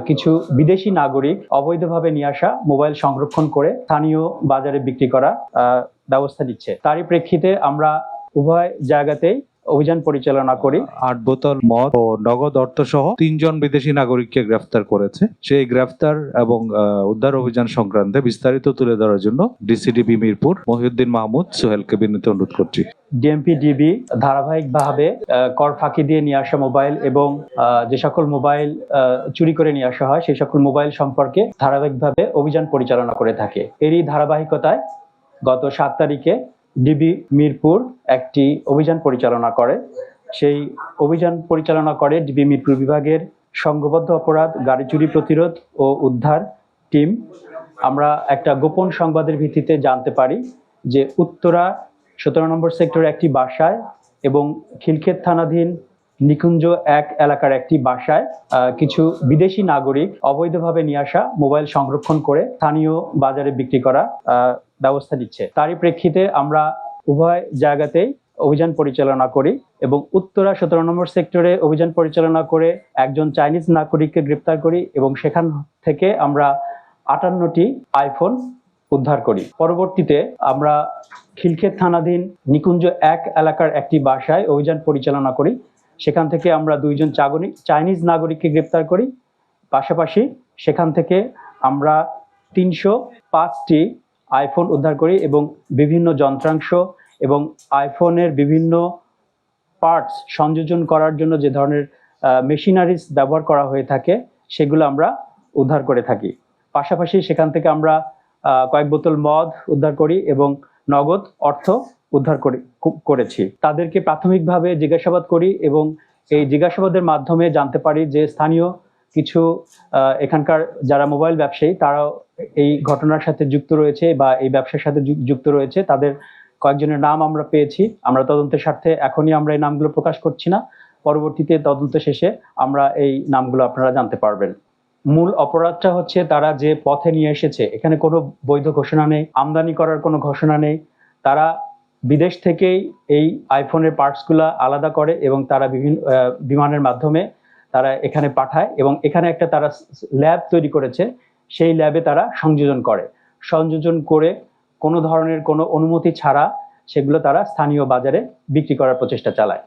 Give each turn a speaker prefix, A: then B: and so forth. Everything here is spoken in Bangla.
A: কিছু বিদেশি নাগরিক অবৈধভাবে নিয়ে আসা মোবাইল সংরক্ষণ করে স্থানীয় বাজারে বিক্রি করা ব্যবস্থা নিচ্ছে। তারই প্রেক্ষিতে আমরা উভয় জায়গাতেই অভিযান পরিচালনা করি।
B: 8 বোতল মদ ও নগদ অর্থ সহ 3 জন বিদেশি নাগরিককে গ্রেফতার করেছে। সেই গ্রেফতার এবং উদ্ধার অভিযান সংক্রান্তে বিস্তারিত তুলে ধরার জন্য ডিসিডিবি মিরপুর মহিউদ্দিন মাহমুদ সোহেলকে বিনীত অনুরোধ করছি।
A: ডিএমপি ডিবি ধারাবাহিকভাবে কর ফাঁকি দিয়ে নিয়ে আসা মোবাইল এবং যে সকল মোবাইল চুরি করে নিয়ে আসা হয় সেই সকল মোবাইল সম্পর্কে ধারাবাহিকভাবে অভিযান পরিচালনা করে থাকে। এরই ধারাবাহিকতায় গত 7 তারিখে ডিবি মিরপুর একটি অভিযান পরিচালনা করে। সেই অভিযান পরিচালনা করে ডিবি মিরপুর বিভাগের সংঘবদ্ধ অপরাধ, গাড়ি চুরি প্রতিরোধ ও উদ্ধার টিম। আমরা একটা গোপন সংবাদের ভিত্তিতে জানতে পারি যে উত্তরা 17 নম্বর সেক্টরে একটি বাসায় এবং খিলক্ষেত থানাধীন নিকুঞ্জ 1 এলাকার একটি বাসায় কিছু বিদেশি নাগরিক অবৈধভাবে নিয়ে আসা মোবাইল সংরক্ষণ করে স্থানীয় বাজারে বিক্রি করা ব্যবস্থা নিচ্ছে। তারই প্রেক্ষিতে আমরা উভয় জায়গাতেই অভিযান পরিচালনা করি এবং উত্তরা 17 নম্বর সেক্টরে অভিযান পরিচালনা করে একজন চাইনিজ নাগরিককে গ্রেপ্তার করি এবং সেখান থেকে আমরা 58টি আইফোন উদ্ধার করি। পরবর্তীতে আমরা খিলক্ষেত থানাধীন নিকুঞ্জ 1 এলাকার একটি বাসায় অভিযান পরিচালনা করি। সেখান থেকে আমরা 2 জন চাইনিজ নাগরিককে গ্রেপ্তার করি। পাশাপাশি সেখান থেকে আমরা 305টি আইফোন উদ্ধার করি এবং বিভিন্ন যন্ত্রাংশ এবং আইফোনের বিভিন্ন পার্টস সংযোজন করার জন্য যে ধরনের মেশিনারিজ ব্যবহার করা হয়ে থাকে সেগুলো আমরা উদ্ধার করে থাকি। পাশাপাশি সেখান থেকে আমরা কয়েক বোতল মদ উদ্ধার করি এবং নগদ অর্থ উদ্ধার করেছি। তাদেরকে প্রাথমিকভাবে জিজ্ঞাসাবাদ করি এবং এই জিজ্ঞাসাবাদের মাধ্যমে জানতে পারি যে স্থানীয় কিছু এখানকার যারা মোবাইল ব্যবসায়ী তারাও এই ঘটনার সাথে যুক্ত রয়েছে বা এই ব্যবসার সাথে যুক্ত রয়েছে। তাদের কয়েকজনের নাম আমরা পেয়েছি। আমরা তদন্তের স্বার্থে এখনই আমরা এই নামগুলো প্রকাশ করছি না, পরবর্তীতে তদন্ত শেষে আমরা এই নামগুলো আপনারা জানতে পারবেন। মূল অপরাধটা হচ্ছে তারা যে পথে নিয়ে এসেছে, এখানে কোনো বৈধ ঘোষণা নেই, আমদানি করার কোনো ঘোষণা নেই। তারা বিদেশ থেকেই এই আইফোনের পার্টসগুলো আলাদা করে এবং তারা বিভিন্ন বিমানের মাধ্যমে তারা এখানে পাঠায় এবং এখানে একটা তারা ল্যাব তৈরি করেছে। সেই ল্যাবে তারা সংযোজন করে কোনো ধরনের কোনো অনুমতি ছাড়া সেগুলো তারা স্থানীয় বাজারে বিক্রি করার প্রচেষ্টা চালায়।